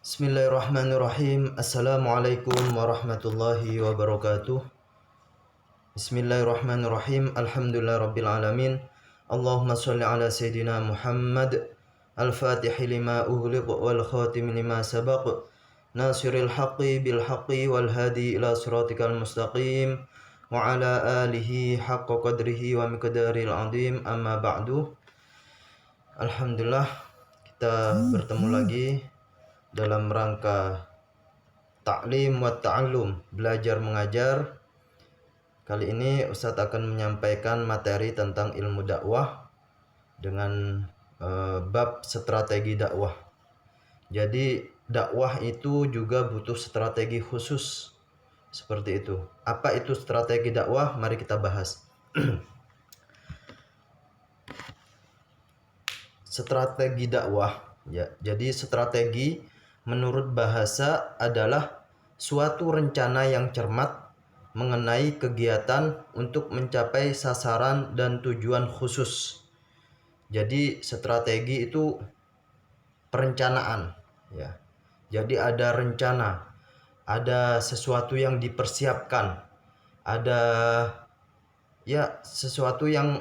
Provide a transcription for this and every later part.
Bismillahirrahmanirrahim. Assalamualaikum warahmatullahi wabarakatuh. Bismillahirrahmanirrahim. Alhamdulillahirabbil alamin. Allahumma shalli ala sayidina Muhammad al-Fatih lima ughliq wal khatim lima sabaq. Nasiril haqqi bil haqqi wal hadi ila siratikal mustaqim wa ala alihi haqqa qadrihi wa miqdaril azim. Amma ba'du. Alhamdulillah, kita bertemu lagi dalam rangka ta'lim wa ta'allum, belajar mengajar. Kali ini Ustadz akan menyampaikan materi tentang ilmu dakwah dengan bab strategi dakwah. Jadi dakwah itu juga butuh strategi khusus seperti itu. Apa itu strategi dakwah? Mari kita bahas. Strategi dakwah, ya. Jadi strategi menurut bahasa adalah suatu rencana yang cermat mengenai kegiatan untuk mencapai sasaran dan tujuan khusus. Jadi strategi itu perencanaan, ya. Jadi ada rencana, ada sesuatu yang dipersiapkan, ada sesuatu yang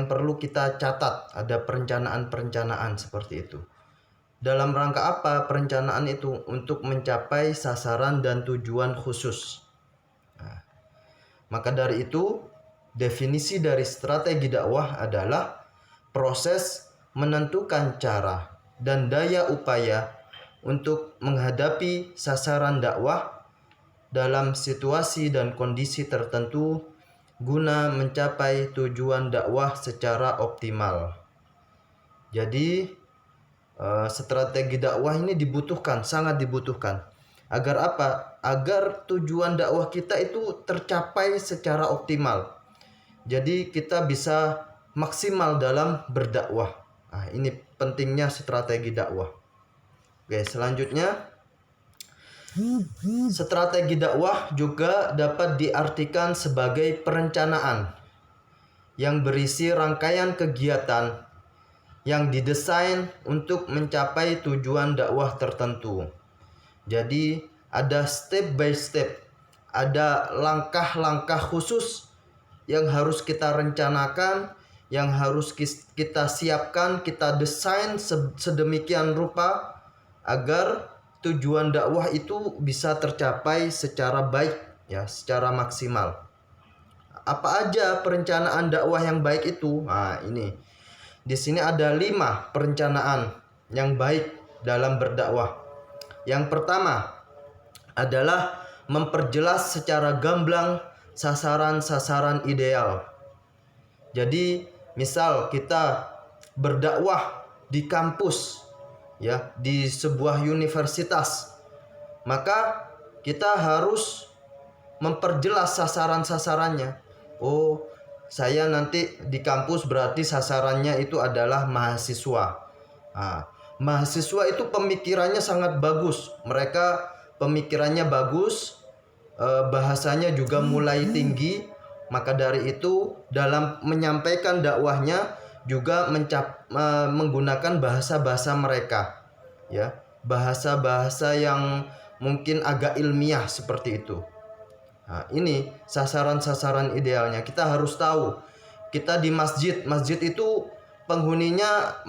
perlu kita catat, ada perencanaan-perencanaan seperti itu. Dalam rangka apa perencanaan itu? Untuk mencapai sasaran dan tujuan khusus. Maka dari itu, definisi dari strategi dakwah adalah proses menentukan cara dan daya upaya untuk menghadapi sasaran dakwah dalam situasi dan kondisi tertentu guna mencapai tujuan dakwah secara optimal. Jadi strategi dakwah ini dibutuhkan, sangat dibutuhkan. Agar apa? Agar tujuan dakwah kita itu tercapai secara optimal. Jadi kita bisa maksimal dalam berdakwah. Nah, ini pentingnya strategi dakwah. Oke, selanjutnya, strategi dakwah juga dapat diartikan sebagai perencanaan yang berisi rangkaian kegiatan yang didesain untuk mencapai tujuan dakwah tertentu. Jadi ada step by step, ada langkah-langkah khusus yang harus kita rencanakan, yang harus kita siapkan, kita desain sedemikian rupa agar tujuan dakwah itu bisa tercapai secara baik, ya, secara maksimal. Apa aja perencanaan dakwah yang baik itu? Nah, ini. Di sini ada 5 perencanaan yang baik dalam berdakwah. Yang pertama adalah memperjelas secara gamblang sasaran-sasaran ideal. Jadi, misal kita berdakwah di kampus, ya, di sebuah universitas, maka kita harus memperjelas sasaran-sasarannya. Oh, saya nanti di kampus berarti sasarannya itu adalah mahasiswa. Nah, mahasiswa itu pemikirannya sangat bagus. Mereka pemikirannya bagus, bahasanya juga mulai tinggi. Maka dari itu dalam menyampaikan dakwahnya juga menggunakan bahasa-bahasa mereka, ya, bahasa-bahasa yang mungkin agak ilmiah seperti itu. Nah, ini sasaran-sasaran idealnya. Kita harus tahu. Kita di masjid itu penghuninya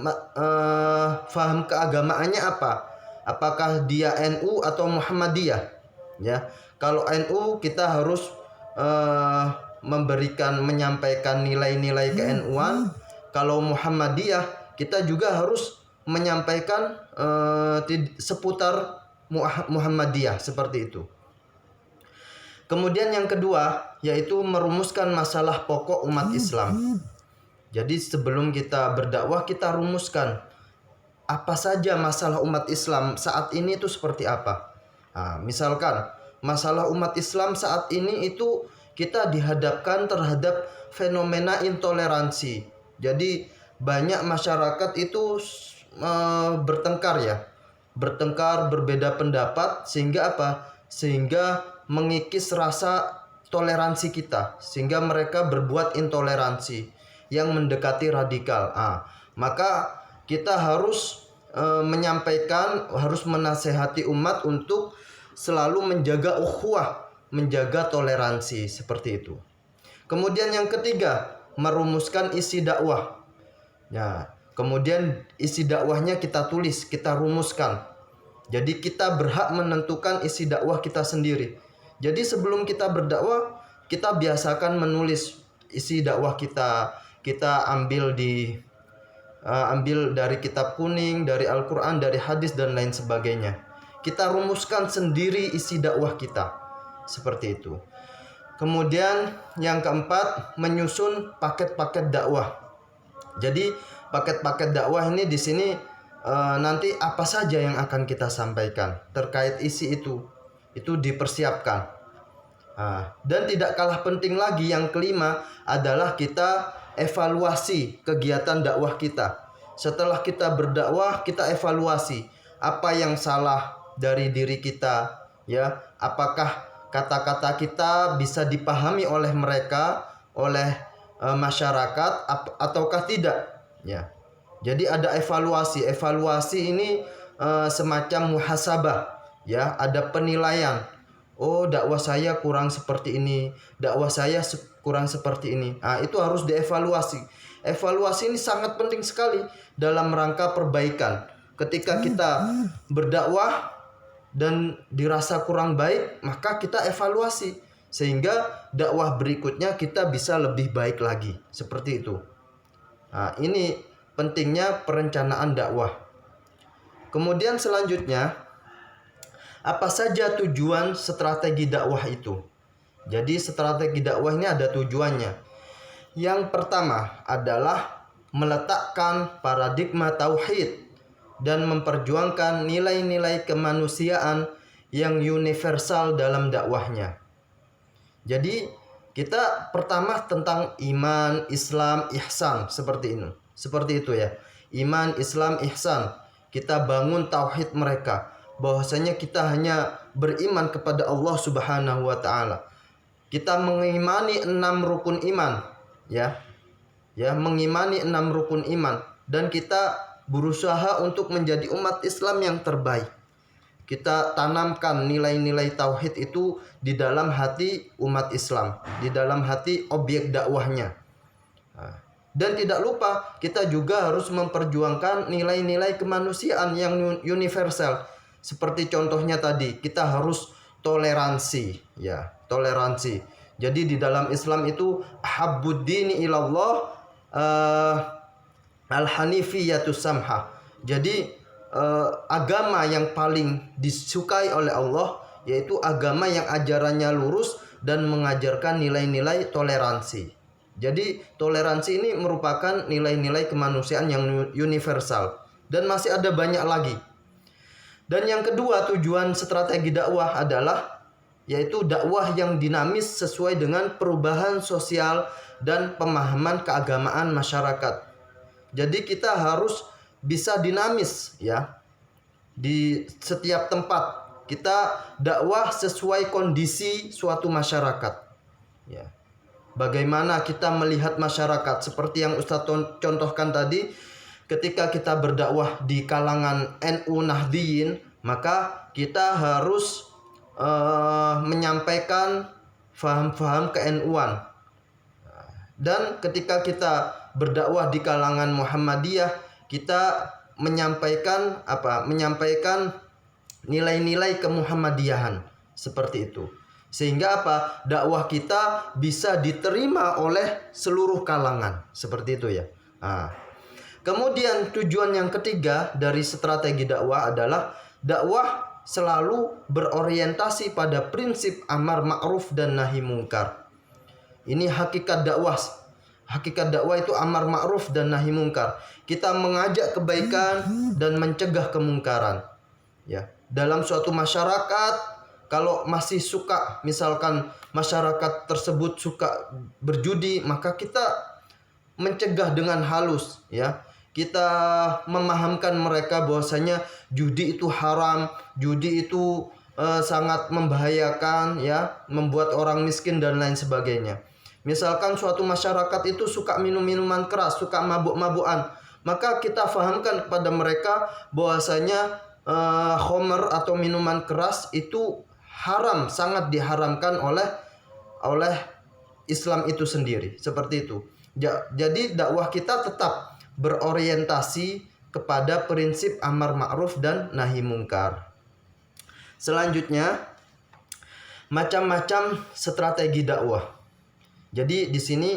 faham keagamaannya apa? Apakah dia NU atau Muhammadiyah? Ya, kalau NU kita harus menyampaikan nilai-nilai ke-NU-an. Kalau Muhammadiyah kita juga harus menyampaikan seputar Muhammadiyah seperti itu. Kemudian yang kedua yaitu merumuskan masalah pokok umat Islam. Jadi sebelum kita berdakwah kita rumuskan apa saja masalah umat Islam saat ini itu seperti apa. Nah, misalkan masalah umat Islam saat ini itu kita dihadapkan terhadap fenomena intoleransi. Jadi banyak masyarakat itu bertengkar, berbeda pendapat, sehingga apa? Sehingga mengikis rasa toleransi kita, sehingga mereka berbuat intoleransi yang mendekati radikal. Maka kita harus menyampaikan, harus menasehati umat untuk selalu menjaga ukhuwah, menjaga toleransi seperti itu. Kemudian yang ketiga, merumuskan isi dakwah. Ya, kemudian isi dakwahnya kita tulis, kita rumuskan. Jadi kita berhak menentukan isi dakwah kita sendiri. Jadi sebelum kita berdakwah, kita biasakan menulis isi dakwah kita. Kita ambil dari kitab kuning, dari Al-Quran, dari hadis dan lain sebagainya. Kita rumuskan sendiri isi dakwah kita. Seperti itu. Kemudian yang keempat, menyusun paket-paket dakwah. Jadi paket-paket dakwah ini di sini nanti apa saja yang akan kita sampaikan terkait isi itu dipersiapkan. Dan tidak kalah penting lagi yang kelima adalah kita evaluasi kegiatan dakwah kita. Setelah kita berdakwah, kita evaluasi apa yang salah dari diri kita, ya. Apakah kata-kata kita bisa dipahami oleh mereka, oleh masyarakat ataukah tidak, ya. Jadi ada evaluasi. Evaluasi ini semacam muhasabah, ya, ada penilaian. Oh, dakwah saya kurang seperti ini, dakwah saya kurang seperti ini. Itu harus dievaluasi. Evaluasi ini sangat penting sekali dalam rangka perbaikan. Ketika kita berdakwah dan dirasa kurang baik, maka kita evaluasi sehingga dakwah berikutnya kita bisa lebih baik lagi. Seperti itu. Ini pentingnya perencanaan dakwah. Kemudian selanjutnya, apa saja tujuan strategi dakwah itu? Jadi strategi dakwah ini ada tujuannya. Yang pertama adalah meletakkan paradigma tauhid dan memperjuangkan nilai-nilai kemanusiaan yang universal dalam dakwahnya. Jadi kita pertama tentang iman, Islam, ihsan, seperti ini. Seperti itu ya. Iman, Islam, ihsan. Kita bangun tauhid mereka, bahwasanya kita hanya beriman kepada Allah Subhanahu wa taala. Kita mengimani 6 rukun iman, ya. Ya, mengimani 6 rukun iman dan kita berusaha untuk menjadi umat Islam yang terbaik. Kita tanamkan nilai-nilai tauhid itu di dalam hati umat Islam, di dalam hati objek dakwahnya. Dan tidak lupa kita juga harus memperjuangkan nilai-nilai kemanusiaan yang universal. Seperti contohnya tadi, kita harus toleransi, ya, toleransi. Jadi di dalam Islam itu habbuddini ilallah al-hanifiyatus samha. Jadi agama yang paling disukai oleh Allah yaitu agama yang ajarannya lurus dan mengajarkan nilai-nilai toleransi. Jadi toleransi ini merupakan nilai-nilai kemanusiaan yang universal dan masih ada banyak lagi. Dan yang kedua, tujuan strategi dakwah adalah yaitu dakwah yang dinamis sesuai dengan perubahan sosial dan pemahaman keagamaan masyarakat. Jadi kita harus bisa dinamis, ya. Di setiap tempat kita dakwah sesuai kondisi suatu masyarakat, ya. Bagaimana kita melihat masyarakat seperti yang Ustadz contohkan tadi, ketika kita berdakwah di kalangan NU Nahdiyin, maka kita harus menyampaikan faham-faham ke-NU-an. Dan ketika kita berdakwah di kalangan Muhammadiyah, kita menyampaikan menyampaikan nilai-nilai kemuhammadiyahan seperti itu. Sehingga dakwah kita bisa diterima oleh seluruh kalangan, seperti itu ya. Kemudian tujuan yang ketiga dari strategi dakwah adalah dakwah selalu berorientasi pada prinsip amar ma'ruf dan nahi mungkar. Ini hakikat dakwah. Hakikat dakwah itu amar ma'ruf dan nahi mungkar. Kita mengajak kebaikan dan mencegah kemungkaran. Ya, dalam suatu masyarakat kalau masih suka, misalkan masyarakat tersebut suka berjudi, maka kita mencegah dengan halus, ya. Kita memahamkan mereka bahwasanya judi itu haram, judi itu sangat membahayakan, ya, membuat orang miskin dan lain sebagainya. Misalkan suatu masyarakat itu suka minum minuman keras, suka mabuk-mabukan, maka kita fahamkan kepada mereka bahwasanya khamr atau minuman keras itu haram, sangat diharamkan oleh Islam itu sendiri. Seperti itu. Jadi dakwah kita tetap berorientasi kepada prinsip amar ma'ruf dan nahi mungkar. Selanjutnya, macam-macam strategi dakwah. Jadi di sini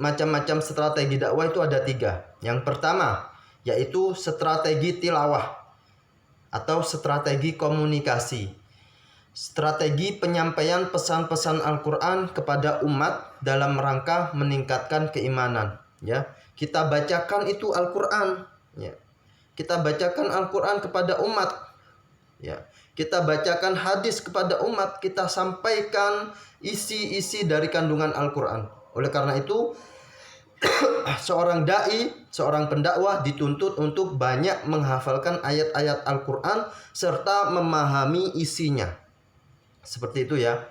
macam-macam strategi dakwah itu ada 3. Yang pertama yaitu strategi tilawah atau strategi komunikasi. Strategi penyampaian pesan-pesan Al-Quran kepada umat dalam rangka meningkatkan keimanan. Ya, kita bacakan itu Al-Quran. Ya, kita bacakan Al-Quran kepada umat. Ya, kita bacakan hadis kepada umat. Kita sampaikan isi-isi dari kandungan Al-Quran. Oleh karena itu, seorang dai, seorang pendakwah dituntut untuk banyak menghafalkan ayat-ayat Al-Quran serta memahami isinya. Seperti itu ya.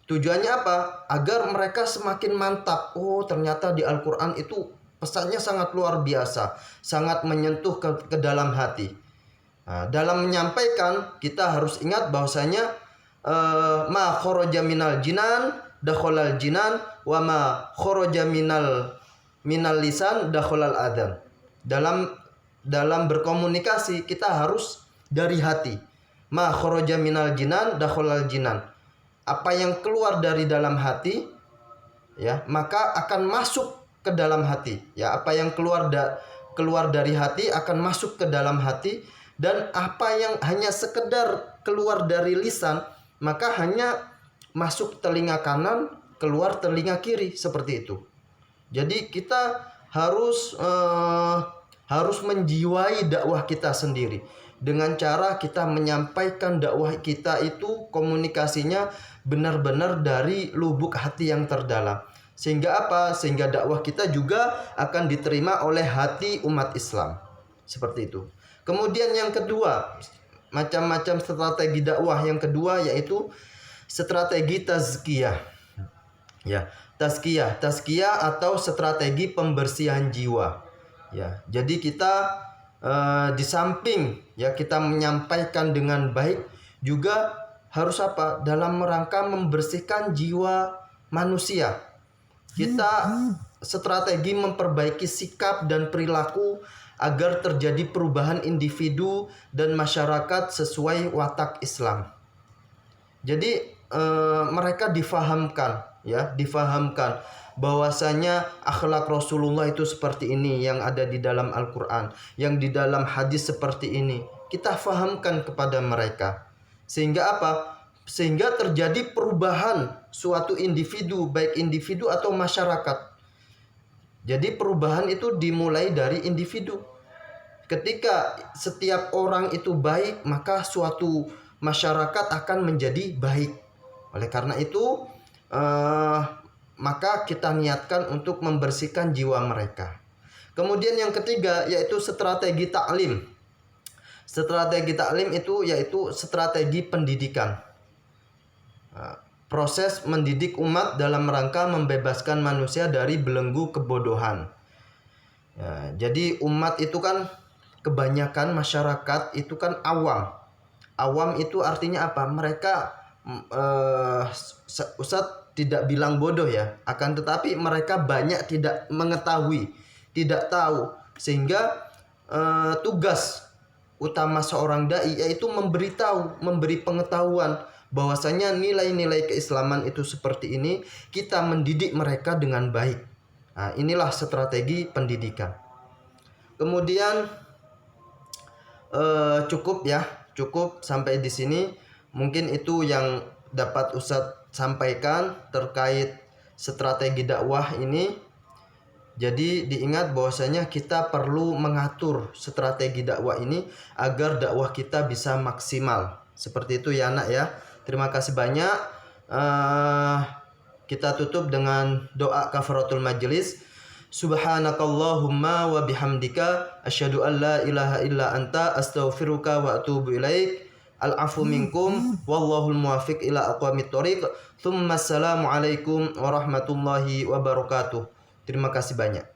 Tujuannya apa? Agar mereka semakin mantap. Oh, ternyata di Al-Quran itu pesannya sangat luar biasa, sangat menyentuh ke dalam hati. Nah, dalam menyampaikan kita harus ingat bahwasanya ma kharaja minal jinan dakhalal jinan wa ma kharaja minal lisan dakhalal adzan. Dalam berkomunikasi kita harus dari hati. Ma kharaja minal jinan dakhalal jinan. Apa yang keluar dari dalam hati ya, maka akan masuk ke dalam hati. Ya, apa yang keluar dari hati akan masuk ke dalam hati, dan apa yang hanya sekedar keluar dari lisan maka hanya masuk telinga kanan, keluar telinga kiri, seperti itu. Jadi kita harus menjiwai dakwah kita sendiri dengan cara kita menyampaikan dakwah kita itu komunikasinya benar-benar dari lubuk hati yang terdalam. Sehingga apa? Sehingga dakwah kita juga akan diterima oleh hati umat Islam. Seperti itu. Kemudian yang kedua, macam-macam strategi dakwah yang kedua yaitu strategi tazkiyah. Ya, tazkiyah atau strategi pembersihan jiwa. Ya, jadi kita di samping ya kita menyampaikan dengan baik, juga harus apa? Dalam rangka membersihkan jiwa manusia. Kita strategi memperbaiki sikap dan perilaku agar terjadi perubahan individu dan masyarakat sesuai watak Islam. Jadi mereka difahamkan bahwasanya akhlak Rasulullah itu seperti ini yang ada di dalam Al-Quran, yang di dalam hadis seperti ini. Kita fahamkan kepada mereka. Sehingga apa? Sehingga terjadi perubahan suatu individu, baik individu atau masyarakat. Jadi perubahan itu dimulai dari individu. Ketika setiap orang itu baik, maka suatu masyarakat akan menjadi baik. Oleh karena itu, maka kita niatkan untuk membersihkan jiwa mereka. Kemudian yang ketiga yaitu strategi taklim. Strategi taklim itu yaitu strategi pendidikan. Proses mendidik umat dalam rangka membebaskan manusia dari belenggu kebodohan. Ya, jadi umat itu kan kebanyakan masyarakat itu kan awam. Awam itu artinya apa? Mereka Ustadz tidak bilang bodoh ya, akan tetapi mereka banyak tidak mengetahui, tidak tahu, sehingga tugas utama seorang dai yaitu memberitahu, memberi pengetahuan bahwasanya nilai-nilai keislaman itu seperti ini, kita mendidik mereka dengan baik. Nah, inilah strategi pendidikan. Kemudian cukup sampai di sini. Mungkin itu yang dapat Ustadz sampaikan terkait strategi dakwah ini. Jadi diingat bahwasanya kita perlu mengatur strategi dakwah ini agar dakwah kita bisa maksimal. Seperti itu ya anak ya. Terima kasih banyak. Kita tutup dengan doa kafaratul majlis. Subhanakallahumma wa bihamdika asyhadu an la ilaha illa anta astaghfiruka wa atubu ilaik. Al-afu minkum wallahul muwaffiq ila aqwamit thoriq. Tsumma assalamu alaikum warahmatullahi wabarakatuh. Terima kasih banyak.